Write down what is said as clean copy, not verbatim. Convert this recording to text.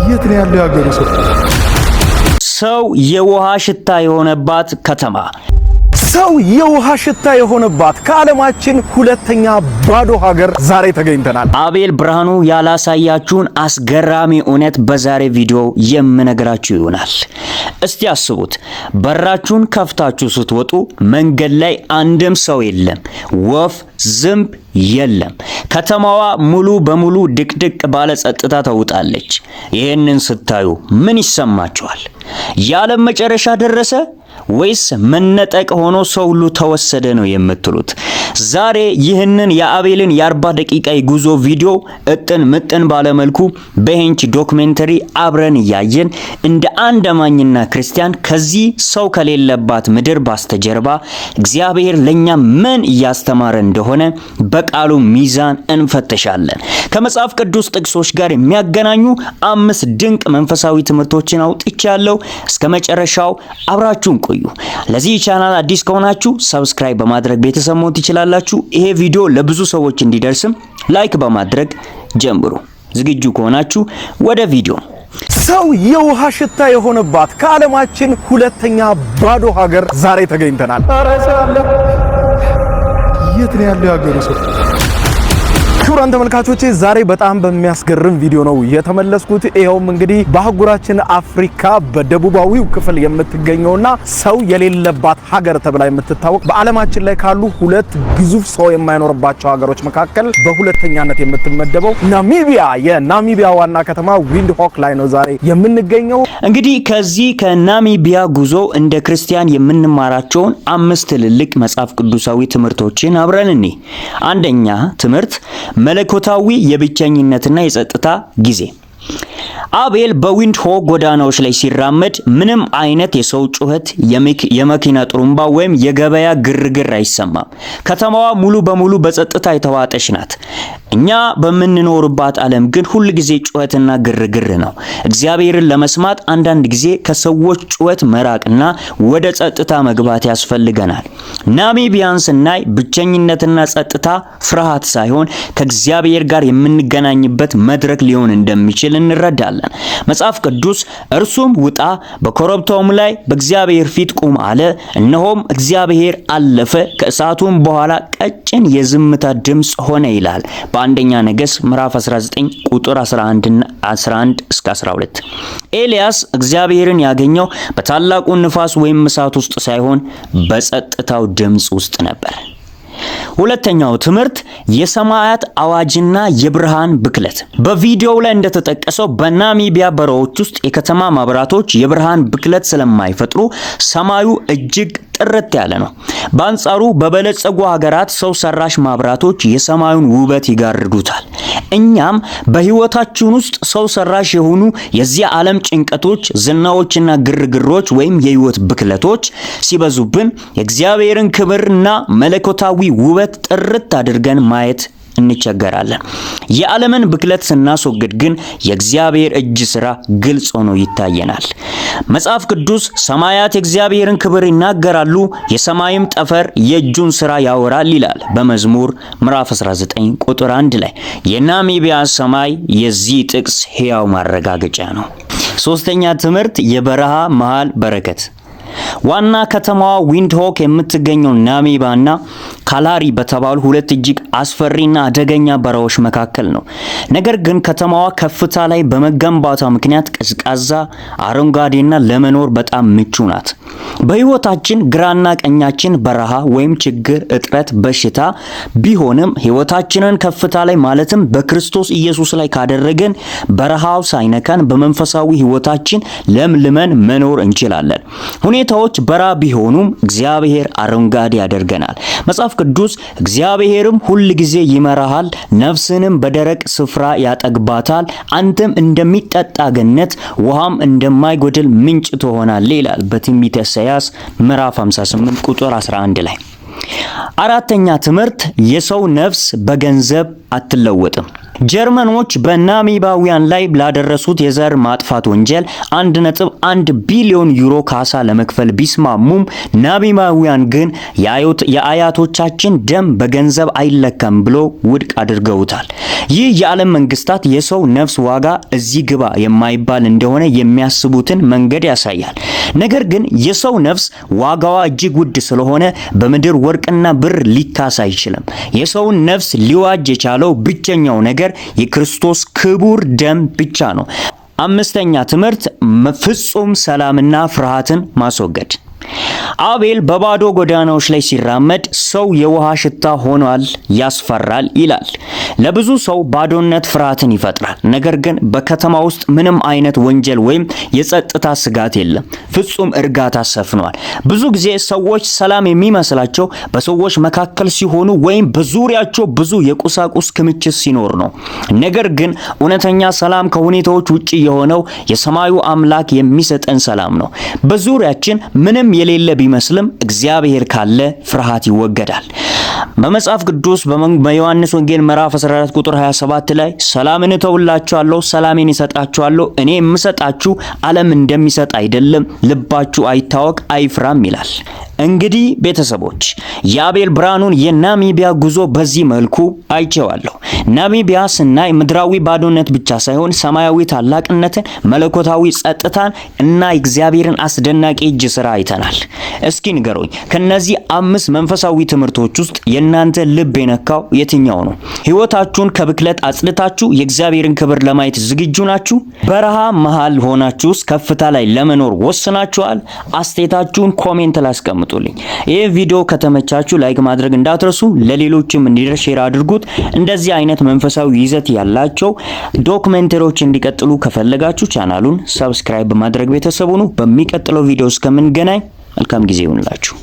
የት ነው ያለው ያገሩ ሰው የውሃ ሽታ የሆነባት ከተማ ሰው የውሃ ሽታ የሆነባት ከዓለማችን ሁለተኛ ባዶ ሀገር ዛሬ ተገኝተናል። አቤል ብርሃኑ ያላሳያችሁን አስገራሚ እውነት በዛሬ ቪዲዮ የምነግራችሁ ይሆናል። እስቲ አስቡት፣ በራችሁን ከፍታችሁ ስትወጡ መንገድ ላይ አንድም ሰው የለም፣ ወፍ ዝንብ የለም። ከተማዋ ሙሉ በሙሉ ድቅድቅ ባለ ጸጥታ ተውጣለች። ይህንን ስታዩ ምን ይሰማችኋል? የዓለም መጨረሻ ደረሰ ወይስ መነጠቅ ሆኖ ሰው ሁሉ ተወሰደ ነው የምትሉት? ዛሬ ይህንን የአቤልን የ40 ደቂቃ ጉዞ ቪዲዮ እጥን ምጥን ባለመልኩ በሄንች ዶክመንተሪ አብረን ያየን እንደ አንድ አማኝና ክርስቲያን ከዚህ ሰው ከሌለባት ምድር ባስተጀርባ እግዚአብሔር ለኛ ምን እያስተማረ እንደሆነ በቃሉ ሚዛን እንፈተሻለን። ከመጽሐፍ ቅዱስ ጥቅሶች ጋር የሚያገናኙ 5 ድንቅ መንፈሳዊ ትምህርቶችን አውጥቻለሁ። እስከ መጨረሻው አብራችሁን ቆዩ። ለዚህ ቻናል አዲስ ከሆናችሁ ሰብስክራይብ በማድረግ ቤተሰብ መሆን ትችላላችሁ። ይሄ ቪዲዮ ለብዙ ሰዎች እንዲደርስም ላይክ በማድረግ ጀምሩ። ዝግጁ ከሆናችሁ ወደ ቪዲዮ። ሰው የውሃ ሽታ የሆነባት ከዓለማችን ሁለተኛ ባዶ ሀገር ዛሬ ተገኝተናል። የት ነው ያለው ያገሩ ሰው? ክቡራን ተመልካቾቼ ዛሬ በጣም በሚያስገርም ቪዲዮ ነው የተመለስኩት። ይሄውም እንግዲህ በአህጉራችን አፍሪካ በደቡባዊው ክፍል የምትገኘውና ሰው የሌለባት ሀገር ተብላ የምትታወቅ በዓለማችን ላይ ካሉ ሁለት ግዙፍ ሰው የማይኖርባቸው ሀገሮች መካከል በሁለተኛነት የምትመደበው ናሚቢያ፣ የናሚቢያ ዋና ከተማ ዊንድሆክ ላይ ነው ዛሬ የምንገኘው። እንግዲህ ከዚህ ከናሚቢያ ጉዞ እንደ ክርስቲያን የምንማራቸውን 5 ትልልቅ መጽሐፍ ቅዱሳዊ ትምህርቶችን አብረን እንይ። አንደኛ ትምህርት መለኮታዊ የብቸኝነትና የጸጥታ ጊዜ። አቤል በዊንድሆክ ጎዳናዎች ላይ ሲራመድ ምንም አይነት የሰው ጩኸት፣ የመኪና ጥሩምባ ወይም የገበያ ግርግር አይሰማም። ከተማዋ ሙሉ በሙሉ በጸጥታ የተዋጠች ናት። እኛ በምንኖርባት ዓለም ግን ሁል ጊዜ ጩኸትና ግርግር ነው። እግዚአብሔርን ለመስማት አንዳንድ ጊዜ ከሰዎች ጩኸት መራቅና ወደ ጸጥታ መግባት ያስፈልገናል። ናሚቢያን ስናይ ብቸኝነትና ጸጥታ ፍርሃት ሳይሆን ከእግዚአብሔር ጋር የምንገናኝበት መድረክ ሊሆን እንደሚችል እንረዳለን። መጽሐፍ ቅዱስ እርሱም ውጣ፣ በኮረብታውም ላይ በእግዚአብሔር ፊት ቁም አለ። እነሆም እግዚአብሔር አለፈ፣ ከእሳቱም በኋላ ቀጭን የዝምታ ድምጽ ሆነ ይላል በአንደኛ ነገሥት ምዕራፍ 19 ቁጥር 11 እስከ 12። ኤልያስ እግዚአብሔርን ያገኘው በታላቁ ንፋስ ወይም እሳት ውስጥ ሳይሆን በጸጥታው ድምጽ ውስጥ ነበር። ሁለተኛው ትምህርት የሰማያት አዋጅና የብርሃን ብክለት። በቪዲዮው ላይ እንደተጠቀሰው በናሚቢያ በረሃዎች ውስጥ የከተማ መብራቶች የብርሃን ብክለት ስለማይፈጥሩ ሰማዩ እጅግ ጥርት ያለ ነው። በአንጻሩ በበለጸጉ ሀገራት ሰው ሰራሽ መብራቶች የሰማዩን ውበት ይጋርዱታል። እኛም በህይወታችን ውስጥ ሰው ሰራሽ የሆኑ የዚህ ዓለም ጭንቀቶች፣ ዝናዎችና ግርግሮች ወይም የህይወት ብክለቶች ሲበዙብን የእግዚአብሔርን ክብርና መለኮታዊ ውበት ጥርት አድርገን ማየት እንቸገራለን። የዓለምን ብክለት ስናስወግድ ግን የእግዚአብሔር እጅ ሥራ ግልጽ ሆኖ ይታየናል። መጽሐፍ ቅዱስ ሰማያት የእግዚአብሔርን ክብር ይናገራሉ፣ የሰማይም ጠፈር የእጁን ሥራ ያወራል ይላል በመዝሙር ምዕራፍ 19 ቁጥር 1 ላይ። የናሚቢያ ሰማይ የዚህ ጥቅስ ሕያው ማረጋገጫ ነው። ሶስተኛ ትምህርት የበረሃ መሃል በረከት። ዋና ከተማዋ ዊንድሆክ የምትገኘው ናሚቢያና ካላሪ በተባሉ ሁለት እጅግ አስፈሪና አደገኛ በረሃዎች መካከል ነው። ነገር ግን ከተማዋ ከፍታ ላይ በመገንባቷ ምክንያት ቀዝቃዛ፣ አረንጓዴና ለመኖር በጣም ምቹ ናት። በህይወታችን ግራና ቀኛችን በረሃ ወይም ችግር፣ እጥረት፣ በሽታ ቢሆንም ህይወታችንን ከፍታ ላይ ማለትም በክርስቶስ ኢየሱስ ላይ ካደረገን በረሃው ሳይነካን በመንፈሳዊ ህይወታችን ለምልመን መኖር እንችላለን። ሁኔታዎች በረሃ ቢሆኑም እግዚአብሔር አረንጓዴ ያደርገናል። መጽሐፍ ቅዱስ እግዚአብሔርም ሁል ጊዜ ይመራሃል፣ ነፍስንም በደረቅ ስፍራ ያጠግባታል፣ አንተም እንደሚጠጣ ገነት ውሃም እንደማይጎድል ምንጭ ትሆናለህ ይላል በትንቢተ ኢሳይያስ ምዕራፍ 58 ቁጥር 11 ላይ። አራተኛ ትምህርት የሰው ነፍስ በገንዘብ አትለወጥም። ጀርመኖች በናሚቢያውያን ላይ ላደረሱት የዘር ማጥፋት ወንጀል 1.1 ቢሊዮን ዩሮ ካሳ ለመክፈል ቢስማሙም ናሚቢያውያን ግን የአያቶቻችን ደም በገንዘብ አይለካም ብሎ ውድቅ አድርገውታል። ይህ የዓለም መንግስታት የሰው ነፍስ ዋጋ እዚህ ግባ የማይባል እንደሆነ የሚያስቡትን መንገድ ያሳያል። ነገር ግን የሰው ነፍስ ዋጋዋ እጅግ ውድ ስለሆነ በምድር ወርቅና ብር ሊካስ አይችልም። የሰውን ነፍስ ሊዋጅ የቻለው ብቸኛው ነገር የክርስቶስ ክቡር ደም ብቻ ነው። አምስተኛ ትምህርት ፍጹም ሰላምና ፍርሃትን ማስወገድ። አቤል በባዶ ጎዳናዎች ላይ ሲራመድ ሰው የውሃ ሽታ ሆኗል፣ ያስፈራል ይላል። ለብዙ ሰው ባዶነት ፍርሃትን ይፈጥራል። ነገር ግን በከተማ ውስጥ ምንም አይነት ወንጀል ወይም የጸጥታ ስጋት የለም። ፍጹም እርጋታ ሰፍኗል። ብዙ ጊዜ ሰዎች ሰላም የሚመስላቸው በሰዎች መካከል ሲሆኑ ወይም በዙሪያቸው ብዙ የቁሳቁስ ክምችት ሲኖር ነው። ነገር ግን እውነተኛ ሰላም ከሁኔታዎች ውጪ የሆነው የሰማዩ አምላክ የሚሰጠን ሰላም ነው። በዙሪያችን ምንም የሌለ ቢመስልም እግዚአብሔር ካለ ፍርሃት ይወገዳል። በመጽሐፍ ቅዱስ በዮሐንስ ወንጌል ምዕራፍ 14 ቁጥር 27 ላይ ሰላምን እተውላችኋለሁ፣ ሰላሜን እሰጣችኋለሁ፣ እኔ የምሰጣችሁ ዓለም እንደሚሰጥ አይደለም፣ ልባችሁ አይታወክ አይፍራም ይላል። እንግዲህ ቤተሰቦች የአቤል ብርሃኑን የናሚቢያ ጉዞ በዚህ መልኩ አይቼዋለሁ። ናሚቢያ ስናይ ምድራዊ ባዶነት ብቻ ሳይሆን ሰማያዊ ታላቅነትን፣ መለኮታዊ ጸጥታን እና እግዚአብሔርን አስደናቂ እጅ ስራ አይተናል። እስኪ ንገሩኝ፣ ከነዚህ 5 መንፈሳዊ ትምህርቶች ውስጥ የእናንተ ልብ የነካው የትኛው ነው? ህይወታችሁን ከብክለት አጽድታችሁ የእግዚአብሔርን ክብር ለማየት ዝግጁ ናችሁ? በረሃ መሃል ሆናችሁስ ከፍታ ላይ ለመኖር ወስናችኋል? አስተያየታችሁን ኮሜንት ላይ አስቀምጡልኝ። ይህ ቪዲዮ ከተመቻችሁ ላይክ ማድረግ እንዳትረሱ፣ ለሌሎችም እንዲደርስ ሼር አድርጉት። እንደዚህ አይነት መንፈሳዊ ይዘት ያላቸው ዶክመንተሪዎች እንዲቀጥሉ ከፈለጋችሁ ቻናሉን ሰብስክራይብ በማድረግ ቤተሰብ ሁኑ። በሚቀጥለው ቪዲዮ እስከምንገናኝ መልካም ጊዜ ይሁንላችሁ።